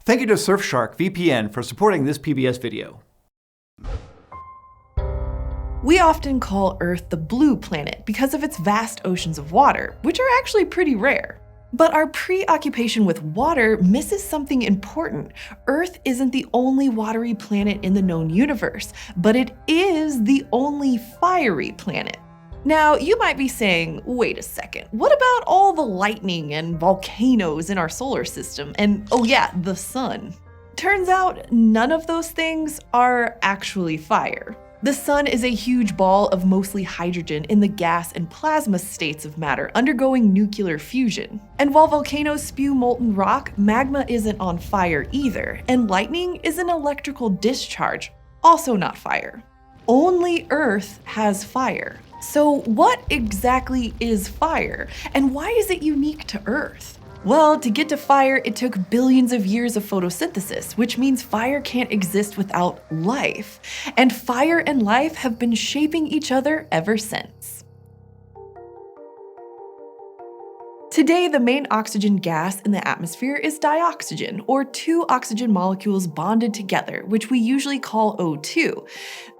Thank you to Surfshark VPN for supporting this PBS video. We often call Earth the blue planet because of its vast oceans of water, which are actually pretty rare. But our preoccupation with water misses something important. Earth isn't the only watery planet in the known universe, but it is the only fiery planet. Now, you might be saying, wait a second, what about all the lightning and volcanoes in our solar system? And oh yeah, the sun. Turns out none of those things are actually fire. The sun is a huge ball of mostly hydrogen in the gas and plasma states of matter undergoing nuclear fusion. And while volcanoes spew molten rock, magma isn't on fire either, and lightning is an electrical discharge, also not fire. Only Earth has fire. So what exactly is fire, and why is it unique to Earth? Well, to get to fire, it took billions of years of photosynthesis, which means fire can't exist without life. And fire and life have been shaping each other ever since. Today, the main oxygen gas in the atmosphere is dioxygen, or two oxygen molecules bonded together, which we usually call O2.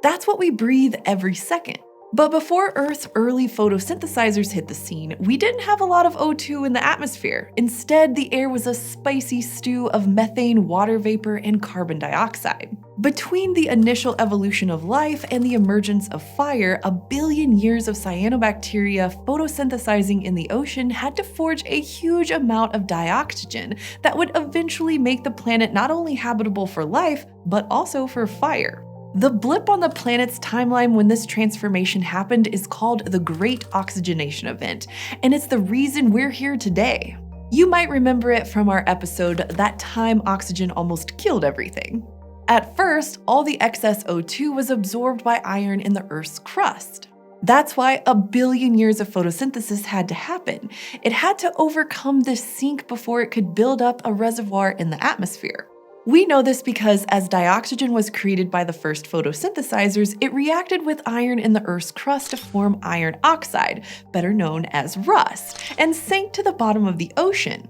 That's what we breathe every second. But before Earth's early photosynthesizers hit the scene, we didn't have a lot of O2 in the atmosphere. Instead, the air was a spicy stew of methane, water vapor, and carbon dioxide. Between the initial evolution of life and the emergence of fire, a billion years of cyanobacteria photosynthesizing in the ocean had to forge a huge amount of dioxygen that would eventually make the planet not only habitable for life, but also for fire. The blip on the planet's timeline when this transformation happened is called the Great Oxygenation Event, and it's the reason we're here today. You might remember it from our episode, That Time Oxygen Almost Killed Everything. At first, all the excess O2 was absorbed by iron in the Earth's crust. That's why a billion years of photosynthesis had to happen. It had to overcome this sink before it could build up a reservoir in the atmosphere. We know this because as dioxygen was created by the first photosynthesizers, it reacted with iron in the Earth's crust to form iron oxide, better known as rust, and sank to the bottom of the ocean.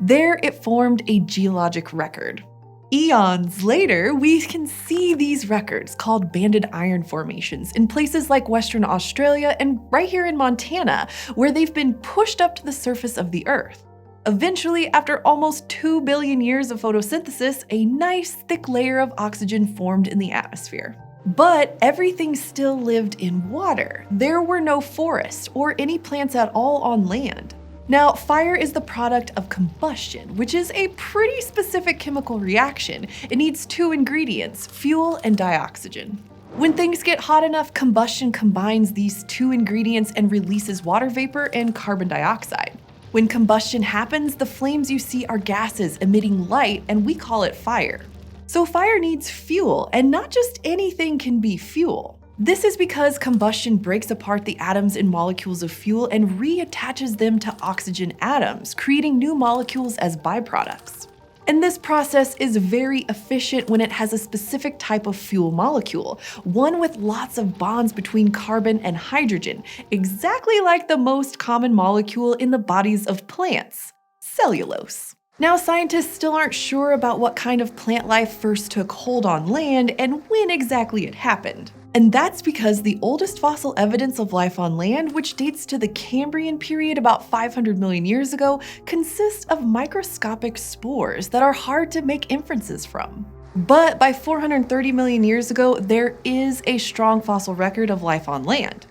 There it formed a geologic record. Eons later, we can see these records called banded iron formations in places like Western Australia and right here in Montana, where they've been pushed up to the surface of the Earth. Eventually, after almost 2 billion years of photosynthesis, a nice thick layer of oxygen formed in the atmosphere. But everything still lived in water. There were no forests or any plants at all on land. Now, fire is the product of combustion, which is a pretty specific chemical reaction. It needs two ingredients, fuel and dioxygen. When things get hot enough, combustion combines these two ingredients and releases water vapor and carbon dioxide. When combustion happens, the flames you see are gases emitting light, and we call it fire. So fire needs fuel, and not just anything can be fuel. This is because combustion breaks apart the atoms and molecules of fuel and reattaches them to oxygen atoms, creating new molecules as byproducts. And this process is very efficient when it has a specific type of fuel molecule, one with lots of bonds between carbon and hydrogen, exactly like the most common molecule in the bodies of plants, cellulose. Now, scientists still aren't sure about what kind of plant life first took hold on land and when exactly it happened. And that's because the oldest fossil evidence of life on land, which dates to the Cambrian period about 500 million years ago, consists of microscopic spores that are hard to make inferences from. But by 430 million years ago, there is a strong fossil record of life on land.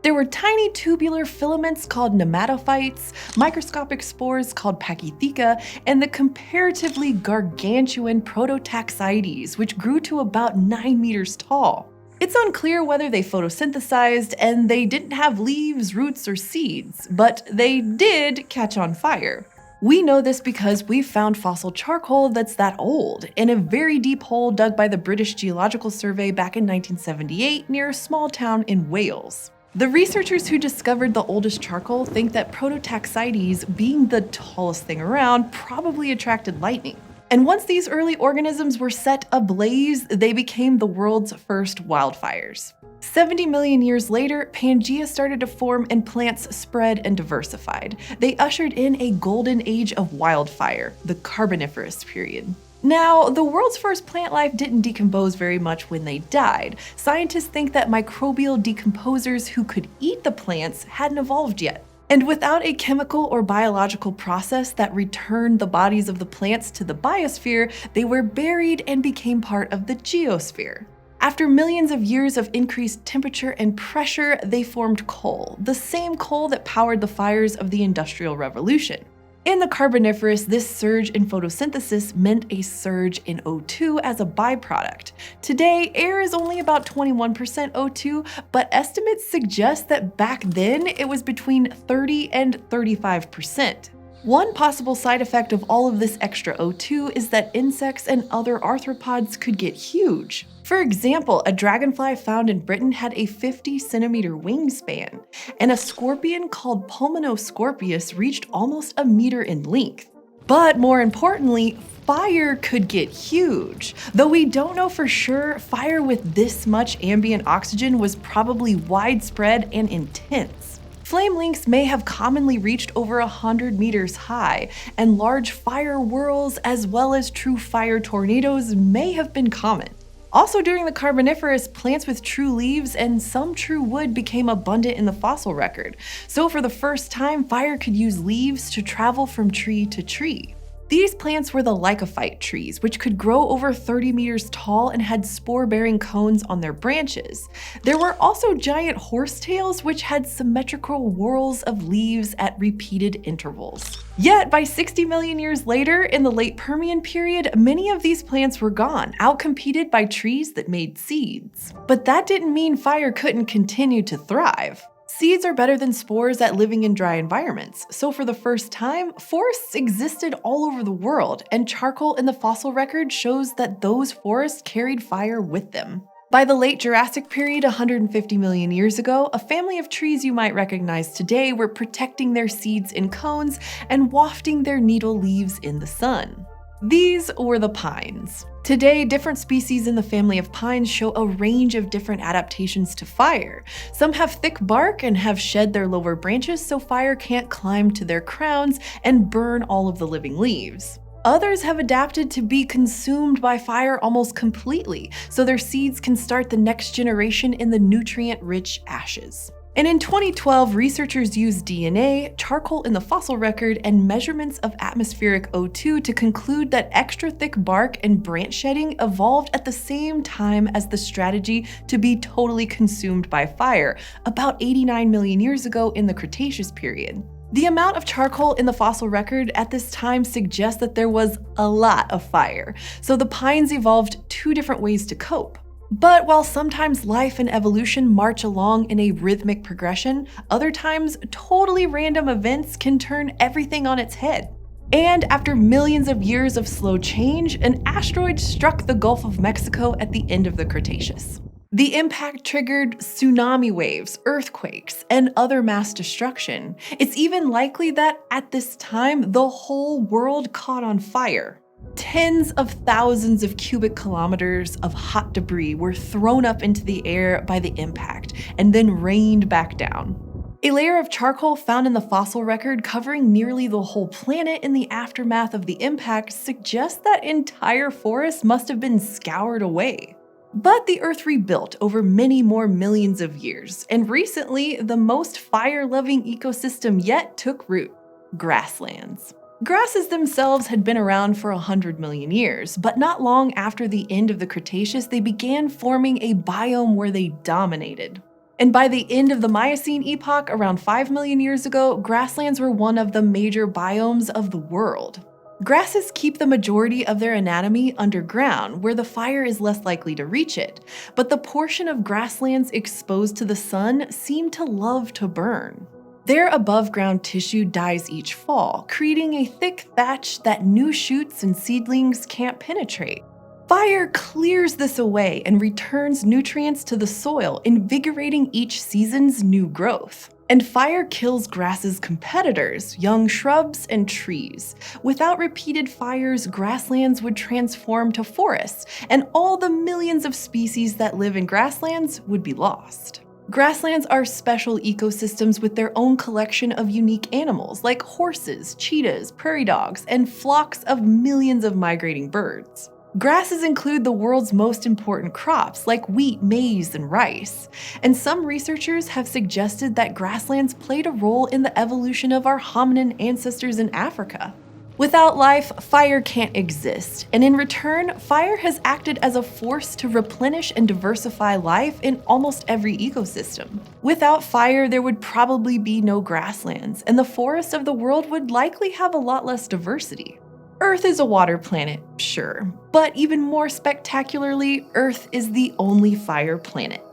There were tiny tubular filaments called nematophytes, microscopic spores called Pachytheca, and the comparatively gargantuan Prototaxides, which grew to about 9 meters tall. It's unclear whether they photosynthesized, and they didn't have leaves, roots, or seeds, but they did catch on fire. We know this because we found fossil charcoal that's that old in a very deep hole dug by the British Geological Survey back in 1978 near a small town in Wales. The researchers who discovered the oldest charcoal think that Prototaxides, being the tallest thing around, probably attracted lightning. And once these early organisms were set ablaze, they became the world's first wildfires. 70 million years later, Pangea started to form and plants spread and diversified. They ushered in a golden age of wildfire, the Carboniferous Period. Now, the world's first plant life didn't decompose very much when they died. Scientists think that microbial decomposers who could eat the plants hadn't evolved yet. And without a chemical or biological process that returned the bodies of the plants to the biosphere, they were buried and became part of the geosphere. After millions of years of increased temperature and pressure, they formed coal, the same coal that powered the fires of the Industrial Revolution. In the Carboniferous, this surge in photosynthesis meant a surge in O2 as a byproduct. Today, air is only about 21% O2, but estimates suggest that back then it was between 30 and 35%. One possible side effect of all of this extra O2 is that insects and other arthropods could get huge. For example, a dragonfly found in Britain had a 50-centimeter wingspan, and a scorpion called Pulmonoscorpius reached almost a meter in length. But more importantly, fire could get huge. Though we don't know for sure, fire with this much ambient oxygen was probably widespread and intense. Flame lengths may have commonly reached over 100 meters high, and large fire whirls as well as true fire tornadoes may have been common. Also during the Carboniferous, plants with true leaves and some true wood became abundant in the fossil record. So for the first time, fire could use leaves to travel from tree to tree. These plants were the lycophyte trees, which could grow over 30 meters tall and had spore-bearing cones on their branches. There were also giant horsetails, which had symmetrical whorls of leaves at repeated intervals. Yet, by 60 million years later, in the late Permian period, many of these plants were gone, outcompeted by trees that made seeds. But that didn't mean fire couldn't continue to thrive. Seeds are better than spores at living in dry environments, so for the first time, forests existed all over the world, and charcoal in the fossil record shows that those forests carried fire with them. By the late Jurassic period 150 million years ago, a family of trees you might recognize today were protecting their seeds in cones and wafting their needle leaves in the sun. These were the pines. Today, different species in the family of pines show a range of different adaptations to fire. Some have thick bark and have shed their lower branches so fire can't climb to their crowns and burn all of the living leaves. Others have adapted to be consumed by fire almost completely, so their seeds can start the next generation in the nutrient-rich ashes. And in 2012, researchers used DNA, charcoal in the fossil record, and measurements of atmospheric O2 to conclude that extra thick bark and branch shedding evolved at the same time as the strategy to be totally consumed by fire, about 89 million years ago in the Cretaceous period. The amount of charcoal in the fossil record at this time suggests that there was a lot of fire, so the pines evolved two different ways to cope. But while sometimes life and evolution march along in a rhythmic progression, other times totally random events can turn everything on its head. And after millions of years of slow change, an asteroid struck the Gulf of Mexico at the end of the Cretaceous. The impact triggered tsunami waves, earthquakes, and other mass destruction. It's even likely that at this time, the whole world caught on fire. Tens of thousands of cubic kilometers of hot debris were thrown up into the air by the impact and then rained back down. A layer of charcoal found in the fossil record covering nearly the whole planet in the aftermath of the impact suggests that entire forests must have been scoured away. But the Earth rebuilt over many more millions of years, and recently, the most fire-loving ecosystem yet took root: grasslands. Grasses themselves had been around for 100 million years, but not long after the end of the Cretaceous, they began forming a biome where they dominated. And by the end of the Miocene epoch, around 5 million years ago, grasslands were one of the major biomes of the world. Grasses keep the majority of their anatomy underground, where the fire is less likely to reach it, but the portion of grasslands exposed to the sun seem to love to burn. Their above-ground tissue dies each fall, creating a thick thatch that new shoots and seedlings can't penetrate. Fire clears this away and returns nutrients to the soil, invigorating each season's new growth. And fire kills grass's competitors, young shrubs and trees. Without repeated fires, grasslands would transform to forests, and all the millions of species that live in grasslands would be lost. Grasslands are special ecosystems with their own collection of unique animals like horses, cheetahs, prairie dogs, and flocks of millions of migrating birds. Grasses include the world's most important crops like wheat, maize, and rice. And some researchers have suggested that grasslands played a role in the evolution of our hominin ancestors in Africa. Without life, fire can't exist, and in return, fire has acted as a force to replenish and diversify life in almost every ecosystem. Without fire, there would probably be no grasslands, and the forests of the world would likely have a lot less diversity. Earth is a water planet, sure, but even more spectacularly, Earth is the only fire planet.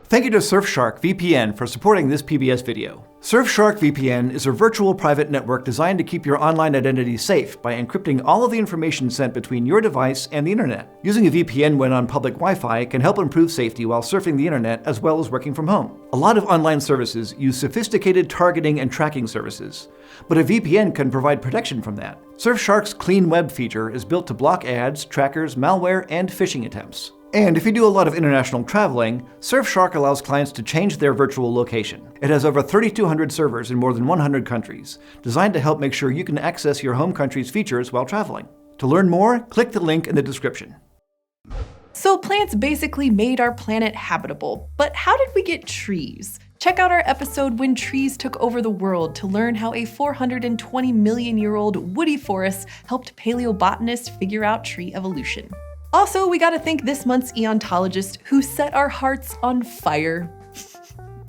Thank you to Surfshark VPN for supporting this PBS video. Surfshark VPN is a virtual private network designed to keep your online identity safe by encrypting all of the information sent between your device and the internet. Using a VPN when on public Wi-Fi can help improve safety while surfing the internet as well as working from home. A lot of online services use sophisticated targeting and tracking services, but a VPN can provide protection from that. Surfshark's Clean Web feature is built to block ads, trackers, malware, and phishing attempts. And if you do a lot of international traveling, Surfshark allows clients to change their virtual location. It has over 3,200 servers in more than 100 countries, designed to help make sure you can access your home country's features while traveling. To learn more, click the link in the description. So plants basically made our planet habitable, but how did we get trees? Check out our episode When Trees Took Over the World to learn how a 420 million year old woody forest helped paleobotanists figure out tree evolution. Also, we gotta thank this month's Eontologist who set our hearts on fire.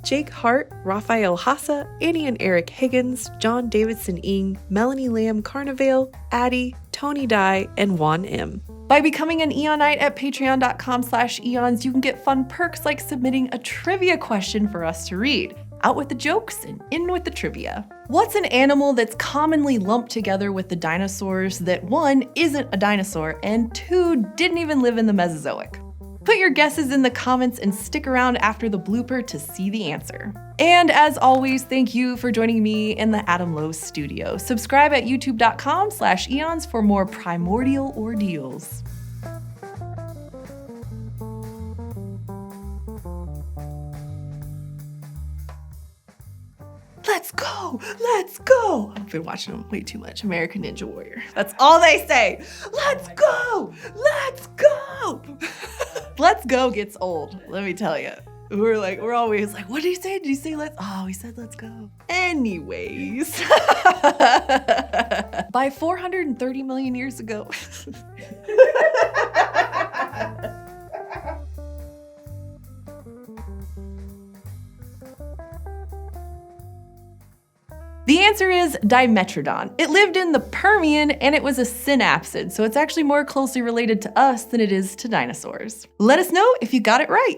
Jake Hart, Raphael Hassa, Annie and Eric Higgins, John Davidson Ing, Melanie Lamb Carnevale, Addie, Tony Dye, and Juan M. By becoming an Eonite at patreon.com/eons, you can get fun perks like submitting a trivia question for us to read. Out with the jokes and in with the trivia. What's an animal that's commonly lumped together with the dinosaurs that 1, isn't a dinosaur, and 2, didn't even live in the Mesozoic? Put your guesses in the comments and stick around after the blooper to see the answer. And as always, thank you for joining me in the Adam Lowe studio. Subscribe at youtube.com/eons for more primordial ordeals. Let's go! Let's go! I've been watching them way too much. American Ninja Warrior. That's all they say. Let's go! Let's go! Let's go gets old, let me tell you. We're always like, what did he say? Did he say let's? Oh, he said let's go. Anyways. By 430 million years ago. The answer is Dimetrodon. It lived in the Permian and it was a synapsid, so it's actually more closely related to us than it is to dinosaurs. Let us know if you got it right.